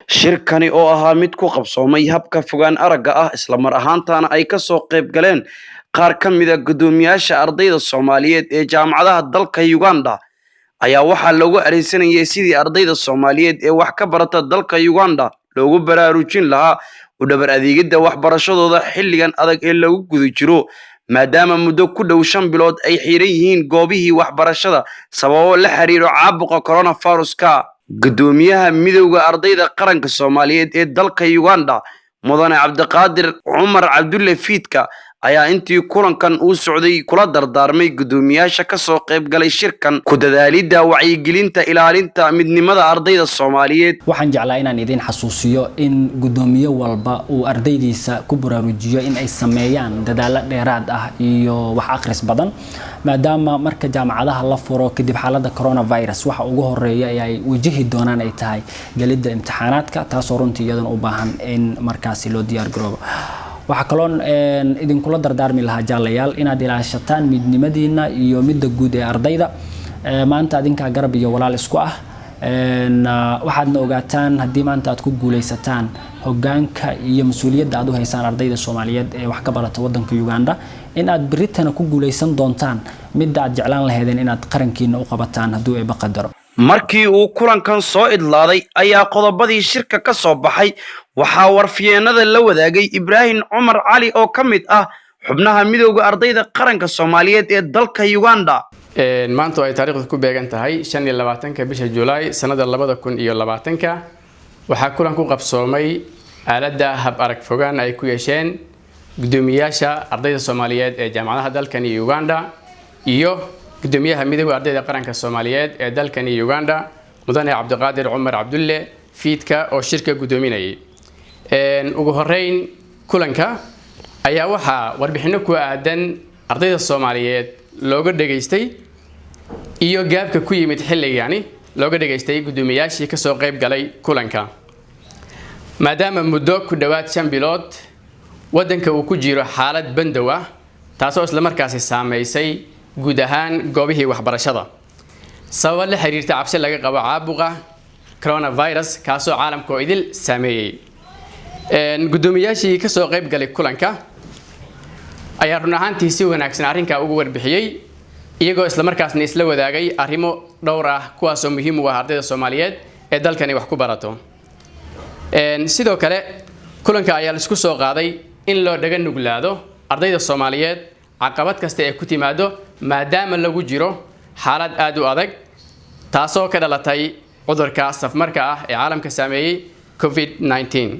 shirkani oo ahaa mid ku qabsoomay habka fogaan aragga ah isla mar ahaantaana ay ka soo qayb galeen qaar ka mid ah guddoomiyaasha ardayda Soomaaliyeed ee jaamacadaha dalka Uganda ayaa waxaa lagu areensanayay sidii ardayda Soomaaliyeed ee wax ka barata dalka Uganda loogu baraarujin lahaa u dhabar adeegida waxbarashadooda xilligan adag ee lagu guda jiro maadaama muddo ku dhow 5 bilood ay xiran yihiin goobihii waxbarashada sababo la xiriiro caabuqa coronavirus-ka. Guddoomiyaha midowga ardayda qaranka Soomaaliyeed ee dalka Uganda mudane Cabdiqaadir Cumar Cabdulle Fiidka ayaa intii kulankan uu socday kula dardaarmay guddoomiyaasha ka soo qayb galay shirkan ku dadaalida wacyigelinta ilaalinta midnimada ardayda Soomaaliyeed. waxaan jeclaa inaan idin xasuusiyo in guddoomiye walba uu ardaydiisa ku baraarujiyo in ay sameeyaan dadaalo dheeraad ah iyo wax akhris badan maadaama marka jaamacadaha la furo kadib xaaladda coronavirus waxa ugu horeeya ay wajihi doonaan ay tahay galida imtixaanaadka taasoo runtii iyadana u baahan in markaasi loo diyaar garoobo. waxa kaloon idinkula dardaarmi lahaa jaalayaal inaad ilaashataan midnimadiina iyo midda guud ee ardayda maanta adinka garab iyo walaal isku ah waxaadna ogaataan haddii maanta aad ku guuleysataan hoggaanka iyo mas'uuliyadda aad u haysaan ardayda Soomaaliyeed ee wax ka barata waddanka Uganda in aad Britana ku guuleysan doontaan midda aad jeclaan lahaydeen inaad qarankiina u qabataan hadduu ay baqadaro. Markii uu kulankan soo idlaaday ayaa qodobadii shirka ka soo baxay waxaa warfiyeenada la wadaagay Ibrahim Cumar Cali oo ka mid ah xubnaha midowga ardayda qaranka Soomaaliyeed ee dalka Uganda. maanta ay taariikhdu ku beegan tahay 25 bisha July sanada 2020 waxaa kulan ku qabsoomay aaladda hab arag fogaan ay ku yeesheen guddoomiyaasha ardayda Soomaaliyeed ee jaamacadaha dalkan Uganda iyo guddoomiyaha midowga ardayda qaranka Soomaaliyeed ee dalkan Uganda mudane Cabdiqaadir Cumar Cabdulle Fiidka oo shirka guddoominayay. ugu horeyn kulanka ayaa waxaa warbixino ku aadan ardayda Soomaaliyeed looga dhageystay iyo gaabka ku yimid xilligani looga dhageystay guddoomiyaashii ka soo qayb galay kulanka maadaama muddo ku dhawaad 5 bilood waddanka uu ku jiro xaalad bandow ah taasoo isla markaasi saameysay guud ahaan goobihii waxbarashada sabab la xiriirta cabsi laga qabo caabuqa coronavirus kaasoo caalamka oo idil saameeyay. guddoomiyaashii ka soo qayb galay kulanka ayaa run ahaantii si wanaagsan arrinka ugu warbixiyay iyagoo isla markaasna isla wadaagay arrimo dhowr ah kuwaas oo muhiim u ah ardayda Soomaaliyeed ee dalkani wax ku barato. sidoo kale kulanka ayaa la isku soo qaaday in loo dhaga nuglaado ardayda Soomaaliyeed caqabad kasta ee ku timaado maadaama lagu jiro xaalad aad u adag taasoo ka dhalatay cudurka safmarka ah ee caalamka saameeyay COVID-19.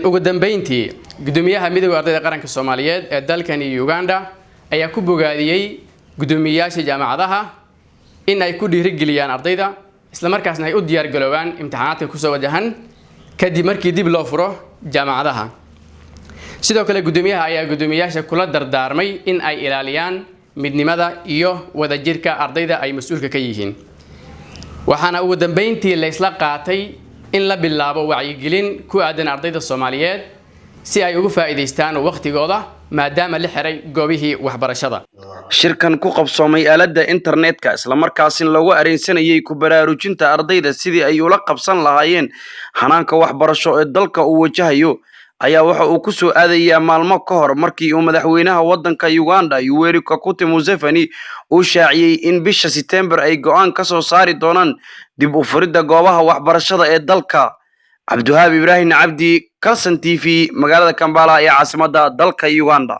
ugu dambeyntii guddoomiyaha midowga ardayda qaranka Soomaaliyeed ee dalkan Uganda ayaa ku bogaadiyay guddoomiyaasha jaamacadaha in ay ku dhiirigeliyaan ardayda isla markaasna ay u diyaar garoobaan imtixaanaadka ku soo wajahan kadib markii dib loo furo jaamacadaha. sidoo kale guddoomiyaha ayaa guddoomiyaasha kula dardaarmay in ay ilaaliyaan midnimada iyo wadajirka ardayda ay mas'uulka ka yihiin. waxaana ugu dambeyntii la isla qaatay in la bilaabo wacyigelin ku aadan ardayda Soomaaliyeed si ay ugu faa'iideystaan waqtigooda maadaama la xiray goobihii waxbarashada. shirkan ku qabsoomay aaladda internetka isla markaasina lagu areensanayay ku baraarujinta ardayda sidii ay ula qabsan lahaayeen hanaanka waxbarasho ee dalka uu wajahayo ayaa waxa uu ku soo aadayaa maalmo ka hor markii uu madaxweynaha waddanka Uganda Yoweri Kaguta Museveni uu shaaciyay in bisha September ay go'aan ka soo saari doonaan dib u furidda goobaha waxbarashada ee dalka. Cabdiwahaab Ibrahim Cabdi, Kalsan TV, magaalada Kampala ee caasimadda dalka Uganda.